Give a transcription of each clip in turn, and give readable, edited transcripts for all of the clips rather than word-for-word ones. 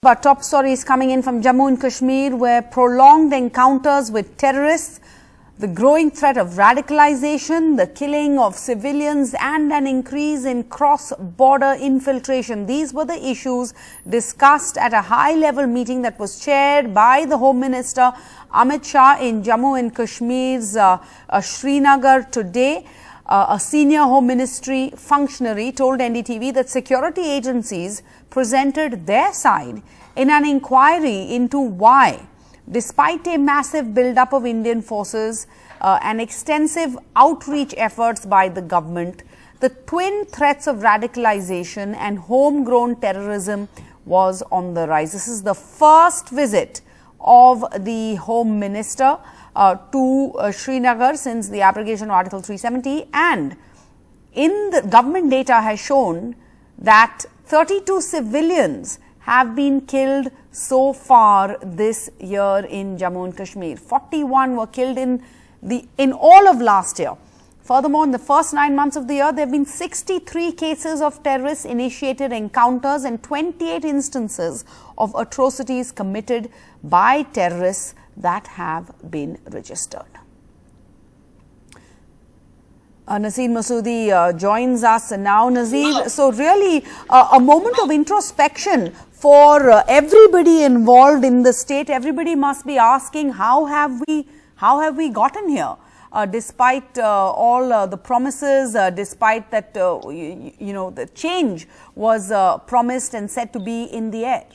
But top stories coming in from Jammu and Kashmir, where prolonged encounters with terrorists, the growing threat of radicalization, the killing of civilians and an increase in cross-border infiltration. These were the issues discussed at a high-level meeting that was chaired by the Home Minister Amit Shah in Jammu and Kashmir's Srinagar today. A senior Home Ministry functionary told NDTV that security agencies presented their side in an inquiry into why, despite a massive build-up of Indian forces and extensive outreach efforts by the government, the twin threats of radicalization and homegrown terrorism was on the rise. This is the first visit of the Home Minister to Srinagar since the abrogation of Article 370, and in the government data has shown that 32 civilians have been killed so far this year in Jammu and Kashmir. 41 were killed in all of last year. Furthermore, in the first 9 months of the year, there have been 63 cases of terrorist-initiated encounters and 28 instances of atrocities committed by terrorists that have been registered. Nazir Masoodi joins us now. Nazir, so really a moment of introspection for everybody involved in the state. Everybody must be asking, how have we gotten here? Despite all the promises, despite that, the change was promised and said to be in the air.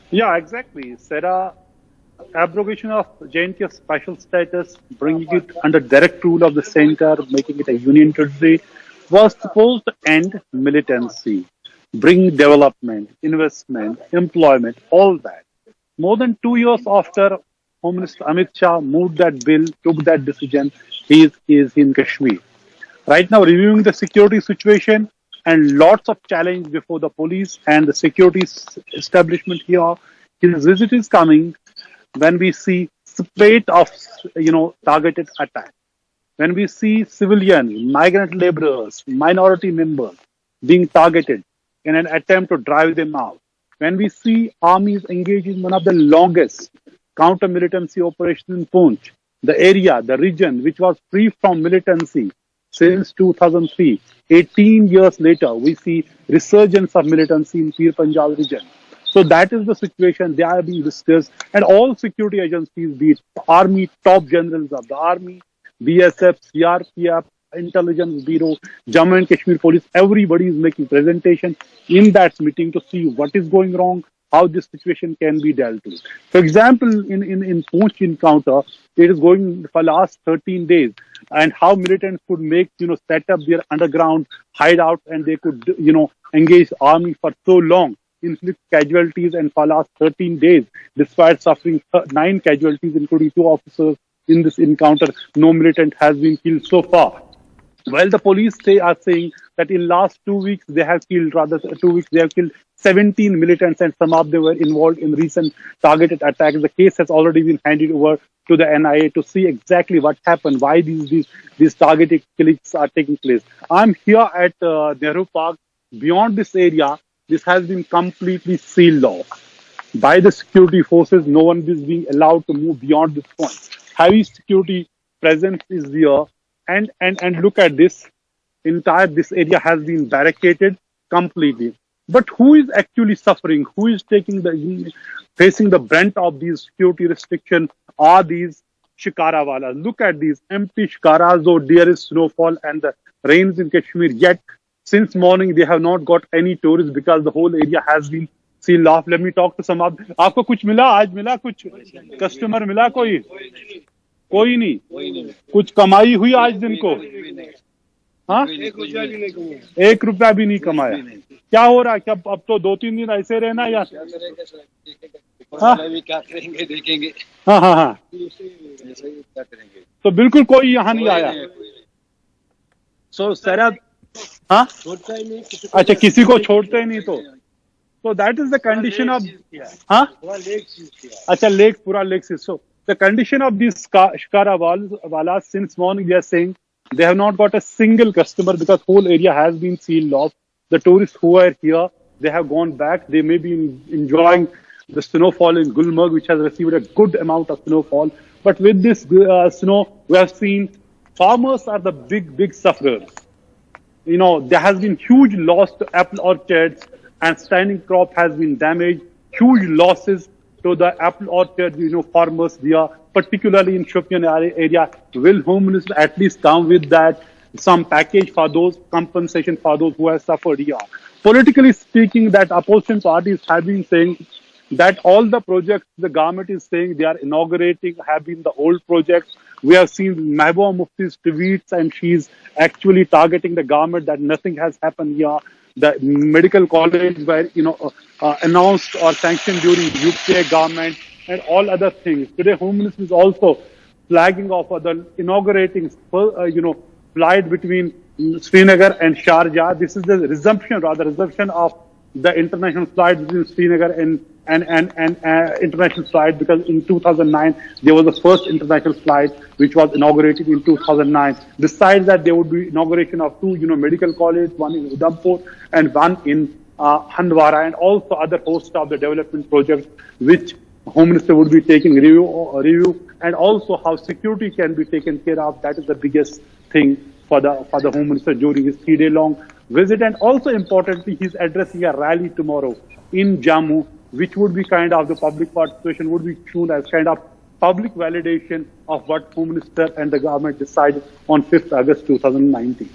Yeah, exactly. Sarah, abrogation of JNK special status, bringing it under direct rule of the center, making it a union territory, was supposed to end militancy, bring development, investment, employment, all that. More than 2 years after Home Minister Amit Shah moved that bill, took that decision, he is in Kashmir. Right now, reviewing the security situation and lots of challenge before the police and the security establishment here. His visit is coming when we see spate of targeted attack, when we see civilian, migrant laborers, minority members being targeted in an attempt to drive them out, when we see armies engaged in one of the longest counter-militancy operations in Poonch, the area, the region which was free from militancy since 2003. 18 years later, we see resurgence of militancy in Pir Panjal region. So that is the situation. They are being discussed, and all security agencies, be it army, top generals of the army, BSF, CRPF, Intelligence Bureau, Jammu and Kashmir Police, everybody is making presentation in that meeting to see what is going wrong, how this situation can be dealt with. For example, in Poonch encounter, it is going for last 13 days, and how militants could make, set up their underground hideout, and they could, engage army for so long, inflict casualties, and for last 13 days, despite suffering 9 casualties, including 2 officers in this encounter, no militant has been killed so far. While the police are saying that in last 2 weeks, they have killed, 2 weeks, they have killed 17 militants, and some of them were involved in recent targeted attacks. The case has already been handed over to the NIA to see exactly what happened, why these targeted killings are taking place. I'm here at Nehru Park. Beyond this area, this has been completely sealed off by the security forces. No one is being allowed to move beyond this point. Heavy security presence is there, and look at this. This area has been barricaded completely. But who is actually suffering? Who is facing the brunt of these security restrictions? Are these shikarawalas? Look at these empty shikaras, though there is snowfall and the rains in Kashmir. Yet, since morning, they have not got any tourists because the whole area has been sealed off. Let me talk to some of. आपको कुछ मिला? आज मिला कुछ? Customer मिला कोई? कोई नहीं. कुछ कमाई हुई आज दिन को? हाँ? 1 रुपया भी नहीं कमाया. क्या हो रहा है? क्या अब तो 2-3 दिन ऐसे रहना या? हाँ? क्या करेंगे देखेंगे. हाँ. तो बिल्कुल कोई यहाँ नहीं आया. So Sarah, हाँ? अच्छा, किसी को छोड़ते ही नहीं तो. So that is the condition of, हाँ? अच्छा, lake, पूरा lake is so. The condition of these shikarawalas, since morning they are saying they have not got a single customer because whole area has been sealed off. The tourists who are here, they have gone back. They may be enjoying the snowfall in Gulmarg, which has received a good amount of snowfall. But with this snow, we have seen farmers are the big sufferers. You know, there has been huge loss to apple orchards, and standing crop has been damaged. Huge losses to the apple orchard, farmers. We are particularly in Shopian area. Will Home Minister at least come with that, some package for those, compensation for those who have suffered here? Politically speaking, that opposition parties have been saying that all the projects the government is saying they are inaugurating have been the old projects. We have seen Mehbooba Mufti's tweets, and she's actually targeting the government that nothing has happened here. The medical college were, announced or sanctioned during UPA government, and all other things. Today, Home Minister is also flagging off the inaugurating, flight between Srinagar and Sharjah. This is the resumption of the international flight between Srinagar and international flight, because in 2009 there was the first international flight which was inaugurated in 2009. Besides that, there would be inauguration of two medical colleges, one in Udhampur and one in Handwara, and also other host of the development projects which Home Minister would be taking review, and also how security can be taken care of. That is the biggest thing for the Home Minister during his 3-day long visit. And also importantly, he's addressing a rally tomorrow in Jammu, which would be kind of the public participation, would be shown as kind of public validation of what Home Minister and the government decided on 5th August 2019.